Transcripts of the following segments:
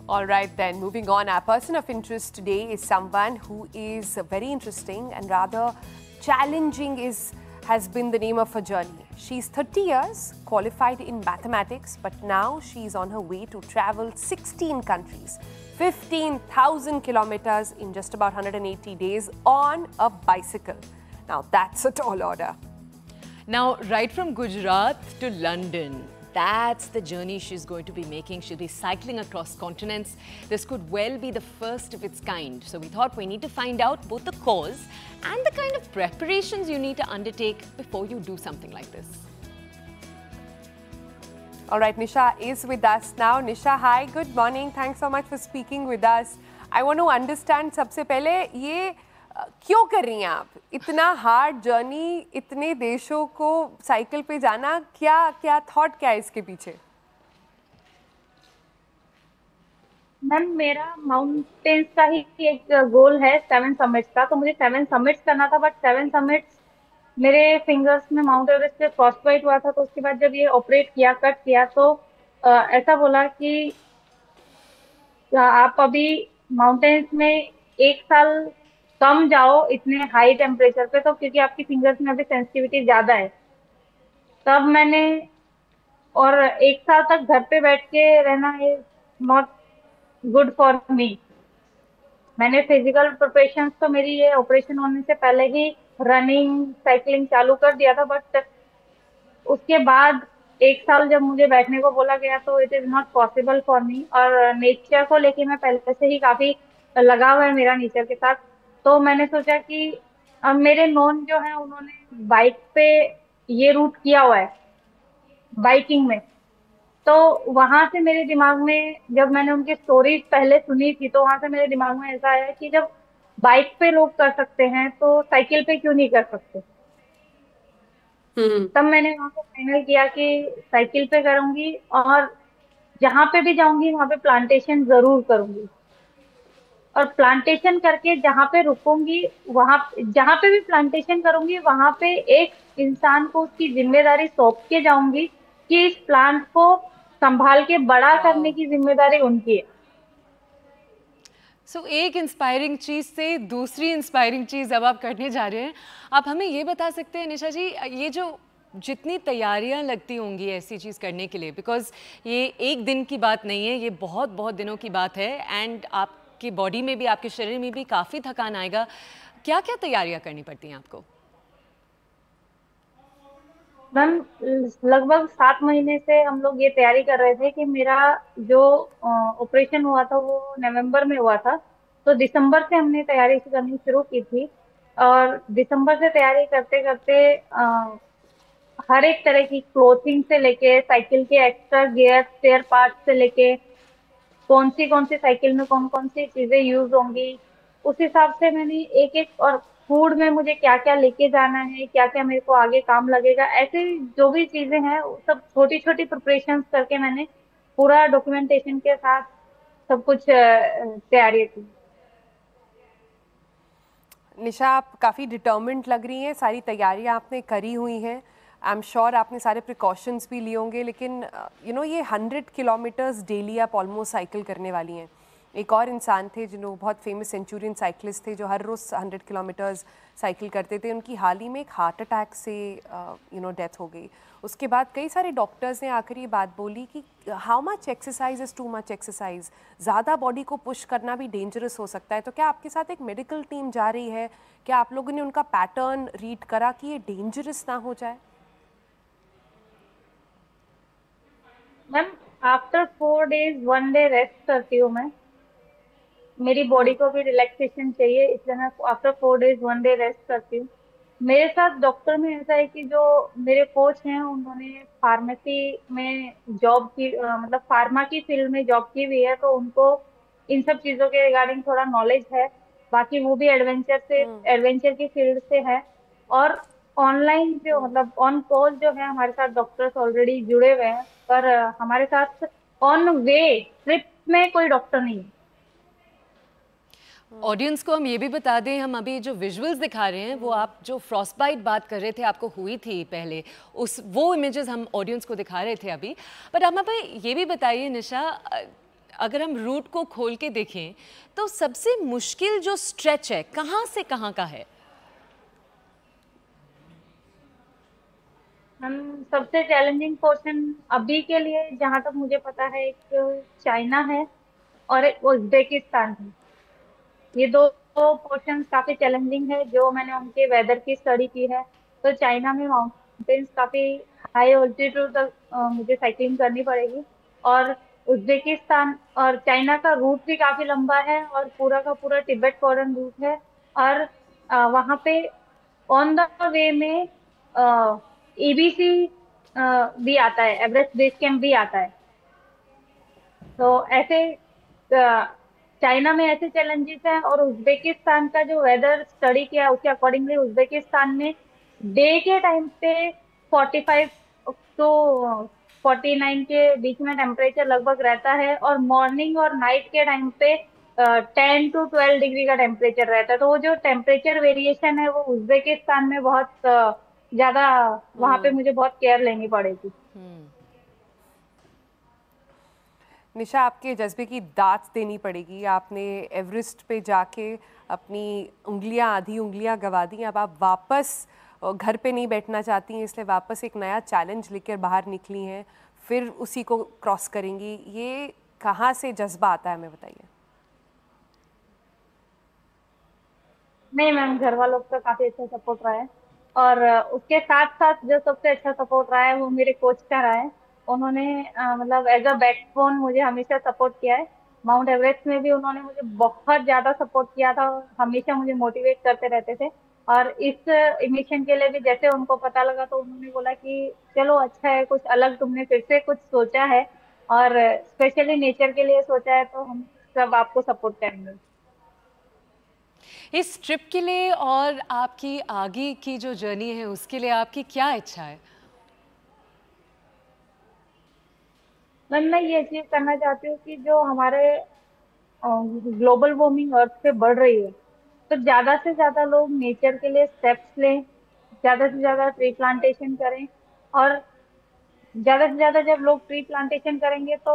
All right then, moving on. Our person of interest today is someone who is very interesting and rather challenging has been the name of her journey. She's 30 years, qualified in mathematics, but now she's on her way to travel 16 countries, 15,000 kilometers in just about 180 days on a bicycle. Now that's a tall order. Now, right from Gujarat to London, that's the journey she's going to be making. She'll be cycling across continents. This could well be the first of its kind. So we thought we need to find out both the cause and the kind of preparations you need to undertake before you do something like this. All right, Nisha is with us now. Nisha, hi, good morning. Thanks so much for speaking with us. I want to understand, सबसे पहले ये क्यों कर रही हैं आप? इतना hard journey, इतने देशों को साइकिल पे जाना, क्या थॉट क्या है इसके पीछे? मैम, मेरा माउंटेन्स का ही एक गोल है 7 समिट्स का। तो मुझे 7 समिट्स करना था, बट 7 समिट्स मेरे फिंगर्स में माउंट एवरेस्ट पे फ्रॉस्ट बाइट हुआ था। तो उसके बाद जब ये ऑपरेट किया, कट किया, तो ऐसा बोला कि आप अभी माउंटेन्स में 1 साल कम जाओ इतने हाई टेम्परेचर पे, तो क्योंकि आपकी फिंगर्स में अभी सेंसिटिविटी ज्यादा है। तब मैंने, और 1 साल तक घर पे बैठ के रहना is not good for me. मैंने फिजिकल प्रिपरेशन तो मेरी ये ऑपरेशन होने से पहले ही रनिंग, साइकिलिंग चालू कर दिया था, बट उसके बाद 1 साल जब मुझे बैठने को बोला गया तो it is not possible for me. और नेचर को लेके मैं पहले से ही काफी लगाव है मेरा नेचर के साथ। तो मैंने सोचा कि अब मेरे नॉन जो है उन्होंने बाइक पे ये रूट किया हुआ है बाइकिंग में, तो वहां से मेरे दिमाग में, जब मैंने उनकी स्टोरी पहले सुनी थी, तो वहां से मेरे दिमाग में ऐसा आया कि जब बाइक पे लोग कर सकते हैं तो साइकिल पे क्यों नहीं कर सकते। तब मैंने वहां पे फाइनल किया कि साइकिल पे करूंगी, और जहां पे भी जाऊंगी वहां पे प्लांटेशन जरूर करूंगी। और प्लांटेशन करके जहां पे रुकूंगी, वहां जहां पे भी प्लांटेशन करूंगी वहां पे एक इंसान को उसकी जिम्मेदारी सौंप के जाऊंगी कि इस प्लांट को संभाल के बड़ा करने की जिम्मेदारी उनकी है। सो एक इंस्पायरिंग चीज़ से दूसरी इंस्पायरिंग चीज़ अब आप करने जा रहे हैं। आप हमें ये बता सकते हैं निशा जी, ये जो जितनी तैयारियां लगती होंगी ऐसी चीज़ करने के लिए, बिकॉज ये एक दिन की बात नहीं है, ये बहुत बहुत दिनों की बात है, एंड आपकी बॉडी में भी, आपके शरीर में भी काफ़ी थकान आएगा। क्या क्या तैयारियां करनी पड़ती हैं आपको? मैम, लगभग 7 महीने से हम लोग ये तैयारी कर रहे थे कि मेरा जो ऑपरेशन हुआ था वो नवंबर में हुआ था। तो दिसंबर से हमने तैयारी करनी शुरू की थी, और दिसंबर से तैयारी करते करते हर एक तरह की क्लोथिंग से लेके साइकिल के एक्स्ट्रा गियर, स्पेयर पार्ट से लेके कौन सी साइकिल में कौन कौन सी चीजें यूज होंगी, उस हिसाब से मैंने एक एक, और फूड में मुझे क्या क्या लेके जाना है, क्या क्या मेरे को आगे काम लगेगा, ऐसे जो भी चीजें हैं वो सब छोटी छोटी प्रिपरेशन करके मैंने पूरा डॉक्यूमेंटेशन के साथ सब कुछ तैयारी की। निशा, आप काफ़ी डिटर्मिन्ड लग रही हैं, सारी तैयारियां आपने करी हुई हैं। आई एम श्योर आपने सारे प्रिकॉशंस भी लिए होंगे, लेकिन ये 100 किलोमीटर्स डेली आप ऑलमोस्ट साइकिल करने वाली हैं। एक और इंसान थे जिन्होंने बहुत फेमस सेंचुरियन साइकिलिस्ट थे जो हर रोज़ 100 किलोमीटर्स साइकिल करते थे। उनकी हाल ही में एक हार्ट अटैक से डेथ हो गई। उसके बाद कई सारे डॉक्टर्स ने आकर ये बात बोली कि how much exercise is too much exercise, ज़्यादा बॉडी को पुश करना भी डेंजरस हो सकता है। तो क्या आपके साथ एक मेडिकल टीम जा रही है? क्या आप लोगों ने उनका पैटर्न रीड करा कि ये डेंजरस ना हो जाए? Ma'am, after 4 days 1 day rest करती हूँ मैं। मेरी बॉडी को भी रिलैक्सेशन चाहिए, इसलिए मैं आफ्टर 4 डेज 1 डे रेस्ट करती हूँ। मेरे साथ डॉक्टर में ऐसा है कि जो मेरे कोच हैं उन्होंने फार्मेसी में जॉब की, मतलब फार्मा की फील्ड में जॉब की हुई है, तो उनको इन सब चीजों के रिगार्डिंग थोड़ा नॉलेज है। बाकी वो भी एडवेंचर की फील्ड से है। और ऑनलाइन जो, मतलब ऑन कॉल जो है, हमारे साथ डॉक्टर्स ऑलरेडी जुड़े हुए हैं, पर हमारे साथ ऑन वे ट्रिप में कोई डॉक्टर नहीं है। ऑडियंस को हम ये भी बता दें, हम अभी जो विजुअल्स दिखा रहे हैं वो आप जो फ्रॉस्ट बाइट बात कर रहे थे आपको हुई थी पहले, वो इमेजेस हम ऑडियंस को दिखा रहे थे अभी। बट आप हमें ये भी बताइए निशा, अगर हम रूट को खोल के देखें तो सबसे मुश्किल जो स्ट्रेच है कहाँ से कहाँ का है? हम सबसे चैलेंजिंग पोर्शन अभी के लिए जहां तक मुझे पता है, एक चाइना है और एक उज्बेकिस्तान है। ये दो पोर्शंस काफी चैलेंजिंग है, जो मैंने उनके वेदर की स्टडी की है। तो चाइना में माउंटेन्स काफी हाई ऑल्टीट्यूड तक मुझे साइकिलिंग करनी पड़ेगी। और उज्बेकिस्तान और चाइना का रूट भी काफी लंबा है और पूरा का पूरा तिब्बत कॉर्डन रूट है। और वहां पे ऑन द वे में ईबीसी भी आता है, एवरेस्ट बेस कैंप भी आता है। तो ऐसे चाइना में ऐसे चैलेंजेस हैं। और उज्बेकिस्तान का जो वेदर स्टडी किया उसके अकॉर्डिंगली उज्बेकिस्तान में डे के टाइम पे 45 टू 49 के बीच में टेम्परेचर लगभग रहता है, और मॉर्निंग और नाइट के टाइम पे 10 to 12 डिग्री का टेम्परेचर रहता है। तो वो जो टेम्परेचर वेरिएशन है वो उज्बेकिस्तान में बहुत ज्यादा, वहां पे मुझे बहुत केयर लेनी पड़ेगी। निशा, आपके जज्बे की दात देनी पड़ेगी। आपने एवरेस्ट पे जाके अपनी उंगलियां, आधी उंगलियां गंवा दी। अब आप वापस घर पे नहीं बैठना चाहती हैं, इसलिए वापस एक नया चैलेंज लेकर बाहर निकली हैं, फिर उसी को क्रॉस करेंगी। ये कहाँ से जज्बा आता है, हमें बताइए। नहीं मैम, घर वालों का काफी अच्छा सपोर्ट रहा है। और उसके साथ साथ जो सबसे अच्छा सपोर्ट रहा है वो मेरे कोच का रहा है। उन्होंने मतलब एज अ बैकबोन मुझे हमेशा सपोर्ट किया है। माउंट एवरेस्ट में भी उन्होंने मुझे बहुत ज्यादा सपोर्ट किया था, और हमेशा मुझे मोटिवेट करते रहते थे। और इस मिशन के लिए भी जैसे उनको पता लगा तो उन्होंने बोला कि चलो अच्छा है, कुछ अलग तुमने फिर से कुछ सोचा है और स्पेशली नेचर के लिए सोचा है, तो हम सब आपको सपोर्ट करेंगे। इस ट्रिप के लिए और आपकी आगे की जो जर्नी है उसके लिए आपकी क्या इच्छा है? मैं ये अचीव करना चाहती हूँ कि जो हमारे ग्लोबल वार्मिंग अर्थ पे बढ़ रही है, तो ज्यादा से ज्यादा लोग नेचर के लिए स्टेप्स लें, ज्यादा से ज्यादा ट्री प्लांटेशन करें। और ज्यादा से ज्यादा जब लोग ट्री प्लांटेशन करेंगे तो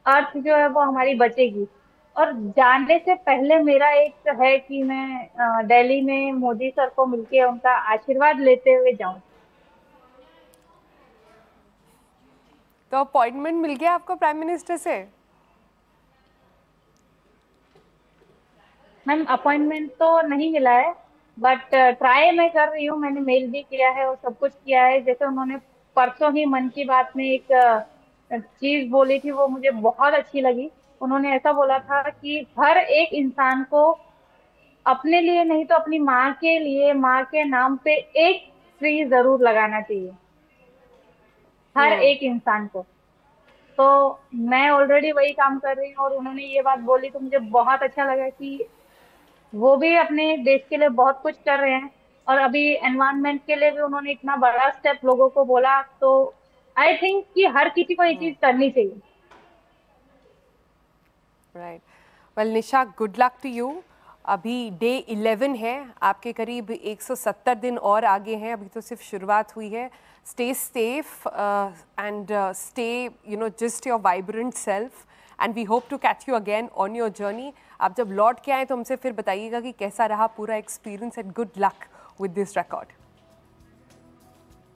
अर्थ जो है वो हमारी बचेगी। और जाने से पहले मेरा एक है कि मैं दिल्ली में मोदी सर को मिलके उनका आशीर्वाद लेते हुए जाऊं। तो अपॉइंटमेंट मिल गया आपको प्राइम मिनिस्टर से? मैम अपॉइंटमेंट तो नहीं मिला है, बट ट्राई मैं कर रही हूँ। मैंने मेल भी किया है और सब कुछ किया है। जैसे उन्होंने परसों ही मन की बात में एक चीज बोली थी, वो मुझे बहुत अच्छी लगी। उन्होंने ऐसा बोला था कि हर एक इंसान को अपने लिए नहीं तो अपनी माँ के लिए, माँ के नाम पे एक ट्री जरूर लगाना चाहिए, हर एक इंसान को। तो मैं ऑलरेडी वही काम कर रही हूँ, और उन्होंने ये बात बोली तो मुझे बहुत अच्छा लगा कि वो भी अपने देश के लिए बहुत कुछ कर रहे हैं। और अभी एनवायरनमेंट के लिए भी उन्होंने इतना बड़ा स्टेप लोगों को बोला, तो आई थिंक कि हर किसी को ये चीज करनी चाहिए। Right. Well Nisha, good luck to you. अभी डे 11 है, आपके करीब 170 दिन और आगे हैं। अभी तो सिर्फ शुरुआत हुई है। Stay safe and stay just your vibrant self, and we hope to catch you again on your journey. आप जब लौट के आए तो हमसे फिर बताइएगा कि कैसा रहा पूरा experience, and good luck with this record.